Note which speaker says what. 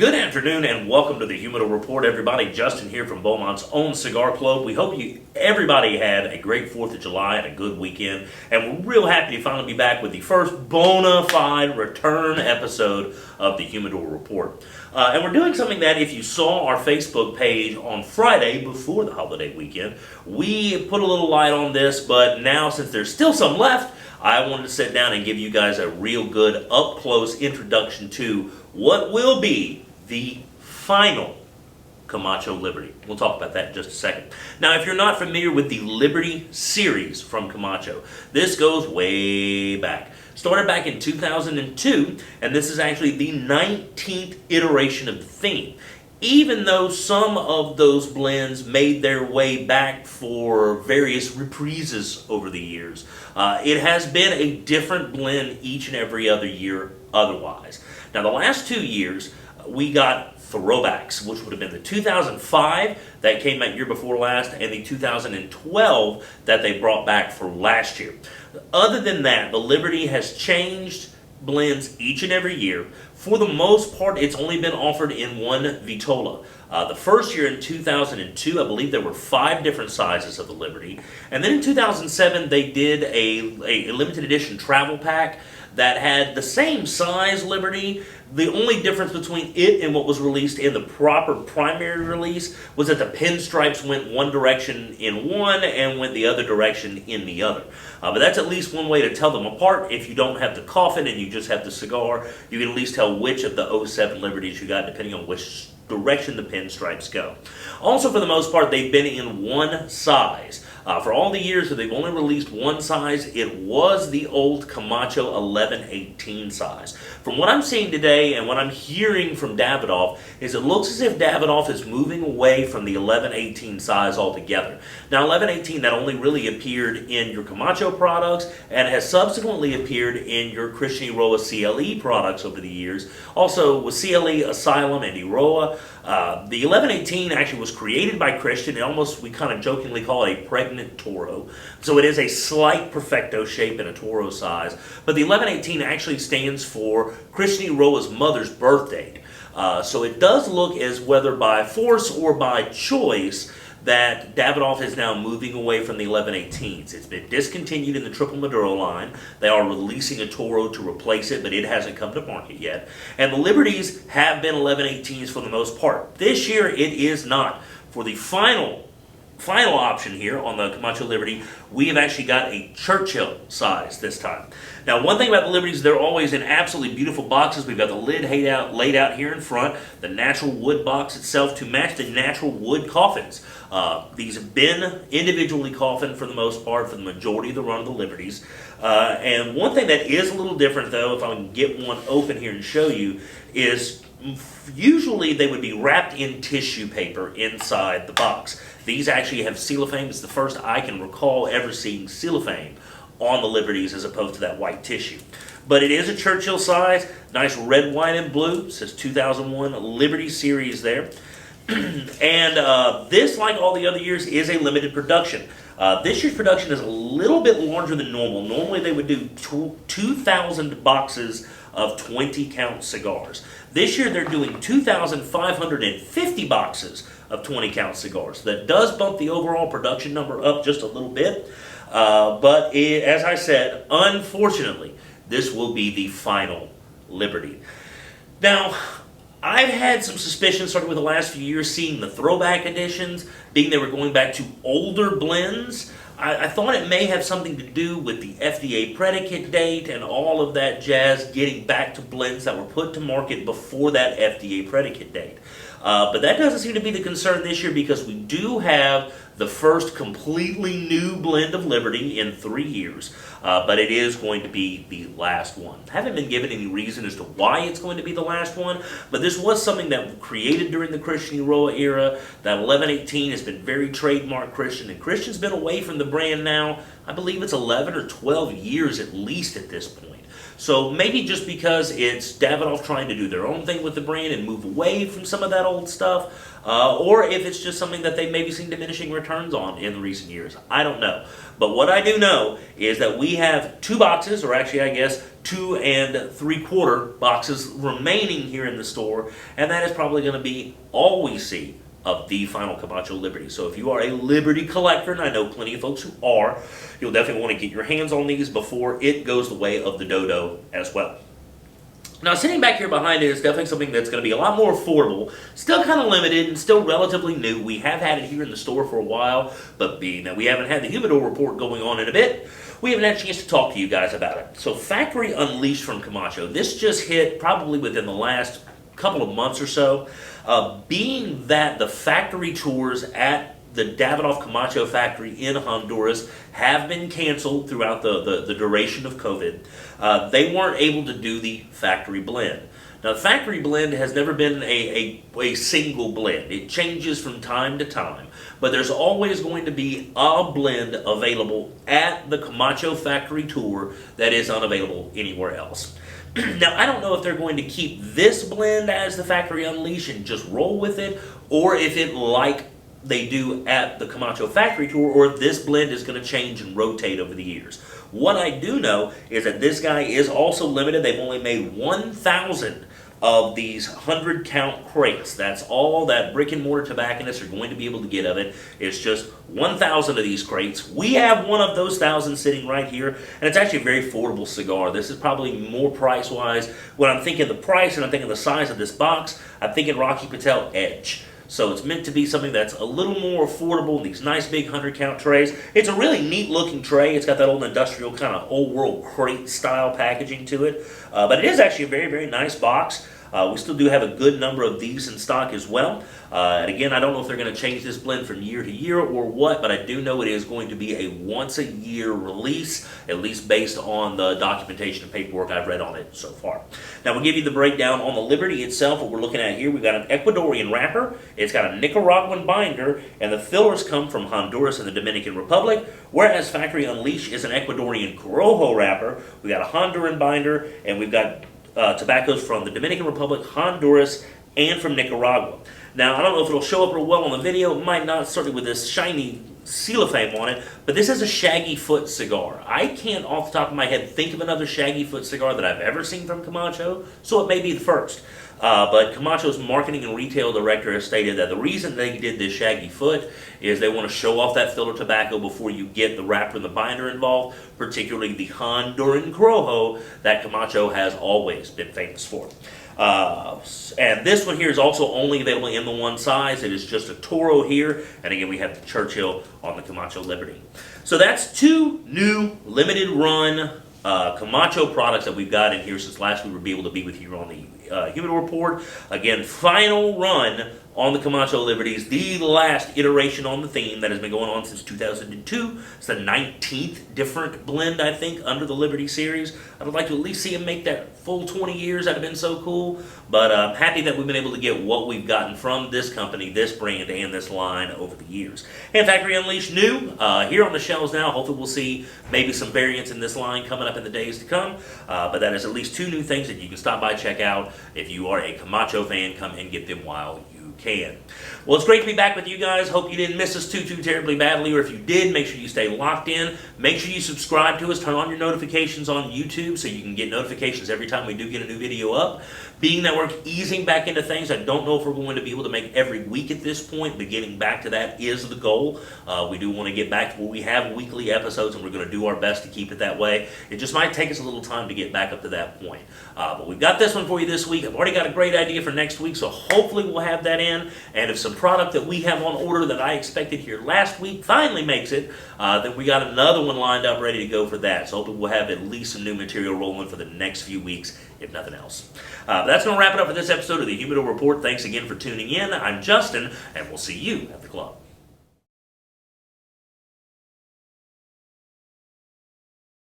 Speaker 1: Good afternoon and welcome to the Humidor Report, everybody. Justin here from Beaumont's own cigar club. We hope everybody had a great 4th of July and a good weekend. And we're real happy to finally be back with the first bona fide return episode of the Humidor Report. And we're doing something that if you saw our Facebook page on Friday before the holiday weekend, we put a little light on this, but now since there's still some left, I wanted to sit down and give you guys a real good up-close introduction to what will be the final Camacho Liberty. We'll talk about that in just a second. Now, if you're not familiar with the Liberty series from Camacho, this goes way back. Started back in 2002, and this is actually the 19th iteration of the theme. Even though some of those blends made their way back for various reprises over the years, it has been a different blend each and every other year otherwise. Now, the last 2 years, we got throwbacks, which would have been the 2005 that came out year before last, and the 2012 that they brought back for last year. Other than that, the Liberty has changed blends each and every year. For the most part, it's only been offered in one Vitola. The first year in 2002, I believe there were 5 different sizes of the Liberty. And then in 2007, they did a limited edition travel pack that had the same size Liberty. The only difference between it and what was released in the proper primary release was that the pinstripes went one direction in one and went the other direction in the other. But that's at least one way to tell them apart. If you don't have the coffin and you just have the cigar, you can at least tell which of the '07 Liberties you got depending on which direction the pinstripes go. Also, for the most part, they've been in one size. For all the years that they've only released one size, it was the old Camacho 1118 size. From what I'm seeing today and what I'm hearing from Davidoff is it looks as if Davidoff is moving away from the 1118 size altogether. Now, 1118 that only really appeared in your Camacho products and has subsequently appeared in your Christian Eiroa CLE products over the years. Also with CLE, Asylum, and Eiroa. The 1118 actually was created by Christian. We kind of jokingly call it a pregnant Toro. So it is a slight perfecto shape in a Toro size. But the 1118 actually stands for Christian Eiroa's mother's birth date. So it does look as whether by force or by choice that Davidoff is now moving away from the 1118s. It's been discontinued in the Triple Maduro line. They are releasing a Toro to replace it, but it hasn't come to market yet. And the Liberties have been 1118s for the most part. This year, it is not. For the final option here on the Camacho Liberty, we have actually got a Churchill size this time. Now, one thing about the Liberties, they're always in absolutely beautiful boxes. We've got the lid laid out here in front, the natural wood box itself to match the natural wood coffins. These have been individually coffined for the most part for the majority of the run of the Liberties. And one thing that is a little different, though, if I can get one open here and show you, is usually they would be wrapped in tissue paper inside the box. These actually have cellophane. It's the first I can recall ever seeing cellophane on the Liberties as opposed to that white tissue. But it is a Churchill size, nice red, white, and blue. It says 2001 Liberty Series there. And this, like all the other years, is a limited production. This year's production is a little bit larger than normal. Normally they would do 2,000 boxes of 20-count cigars. This year they're doing 2,550 boxes of 20-count cigars. That does bump the overall production number up just a little bit. But as I said, unfortunately, this will be the final Liberty. Now, I've had some suspicions starting with the last few years, seeing the throwback editions, being they were going back to older blends. I thought it may have something to do with the FDA predicate date and all of that jazz, getting back to blends that were put to market before that FDA predicate date. But that doesn't seem to be the concern this year because we do have the first completely new blend of Liberty in 3 years, but it is going to be the last one. I haven't been given any reason as to why it's going to be the last one, but this was something that was created during the Christian Eiroa era. That 1118 has been very trademark Christian, and Christian's been away from the brand now, I believe it's 11 or 12 years at least at this point. So maybe just because it's Davidoff trying to do their own thing with the brand and move away from some of that old stuff, or if it's just something that they maybe seen diminishing returns on in the recent years. I don't know. But what I do know is that we have 2 boxes, or actually I guess 2 3/4 boxes remaining here in the store, and that is probably going to be all we see of the final Camacho Liberty. So if you are a Liberty collector, and I know plenty of folks who are, you'll definitely want to get your hands on these before it goes the way of the dodo as well. Now, sitting back here behind it is definitely something that's going to be a lot more affordable, still kind of limited and still relatively new. We have had it here in the store for a while, but being that we haven't had the Humidor report going on in a bit, we haven't had a chance to talk to you guys about it. So Factory Unleashed from Camacho, this just hit probably within the last couple of months or so. Being that the factory tours at the Davidoff Camacho factory in Honduras have been canceled throughout the duration of COVID, they weren't able to do the factory blend. Now, the factory blend has never been a single blend. It changes from time to time, but there's always going to be a blend available at the Camacho factory tour that is unavailable anywhere else. Now, I don't know if they're going to keep this blend as the Factory Unleash and just roll with it, or if it, like they do at the Camacho factory tour, or if this blend is going to change and rotate over the years. What I do know is that this guy is also limited. They've only made 1,000 of these 100-count crates. That's all that brick and mortar tobacconists are going to be able to get of it. It's just 1,000 of these crates. We have one of those 1,000 sitting right here, and it's actually a very affordable cigar. This is probably more price-wise. When I'm thinking the price and I'm thinking the size of this box, I'm thinking Rocky Patel Edge. So it's meant to be something that's a little more affordable, these nice big 100-count trays. It's a really neat looking tray. It's got that old industrial kind of old world crate style packaging to it. But it is actually a very, very nice box. We still do have a good number of these in stock as well. And again, I don't know if they're going to change this blend from year to year or what, but I do know it is going to be a once-a-year release, at least based on the documentation and paperwork I've read on it so far. Now, we'll give you the breakdown on the Liberty itself. What we're looking at here, we've got an Ecuadorian wrapper, it's got a Nicaraguan binder, and the fillers come from Honduras and the Dominican Republic, whereas Factory Unleashed is an Ecuadorian Corojo wrapper. We've got a Honduran binder, and we've got tobaccos from the Dominican Republic, Honduras, and from Nicaragua. Now, I don't know if it'll show up real well on the video. It might not, certainly with this shiny cellophane on it, but this is a Shaggy Foot cigar. I can't, off the top of my head, think of another Shaggy Foot cigar that I've ever seen from Camacho, so it may be the first. But Camacho's marketing and retail director has stated that the reason they did this Shaggy Foot is they want to show off that filler tobacco before you get the wrapper and the binder involved, particularly the Honduran Corojo that Camacho has always been famous for. And this one here is also only available in the one size. It is just a Toro here, and again we have the Churchill on the Camacho Liberty. So that's two new limited run Camacho products that we've got in here since last we were able to be with you on the Humidor report. Again, final run on the Camacho Liberties, the last iteration on the theme that has been going on since 2002. It's the 19th different blend, I think, under the Liberty series. I would like to at least see them make that full 20 years. That would have been so cool. But I'm happy that we've been able to get what we've gotten from this company, this brand, and this line over the years. And Factory Unleashed new, here on the shelves now. Hopefully we'll see maybe some variants in this line coming up in the days to come. But that is at least two new things that you can stop by, check out. If you are a Camacho fan, come and get them while you can. Well, it's great to be back with you guys. Hope you didn't miss us too terribly badly, or if you did, make sure you stay locked in. Make sure you subscribe to us. Turn on your notifications on YouTube so you can get notifications every time we do get a new video up. Being that we're easing back into things, I don't know if we're going to be able to make every week at this point, but getting back to that is the goal. We do want to get back to where we have weekly episodes, and we're going to do our best to keep it that way. It just might take us a little time to get back up to that point. But we've got this one for you this week. I've already got a great idea for next week, so hopefully we'll have that in. And if some product that we have on order that I expected here last week finally makes it, then we got another one lined up ready to go for that. So hopefully we'll have at least some new material rolling for the next few weeks, if nothing else. That's going to wrap it up for this episode of the Humidor Report. Thanks again for tuning in. I'm Justin, and we'll see you at the club.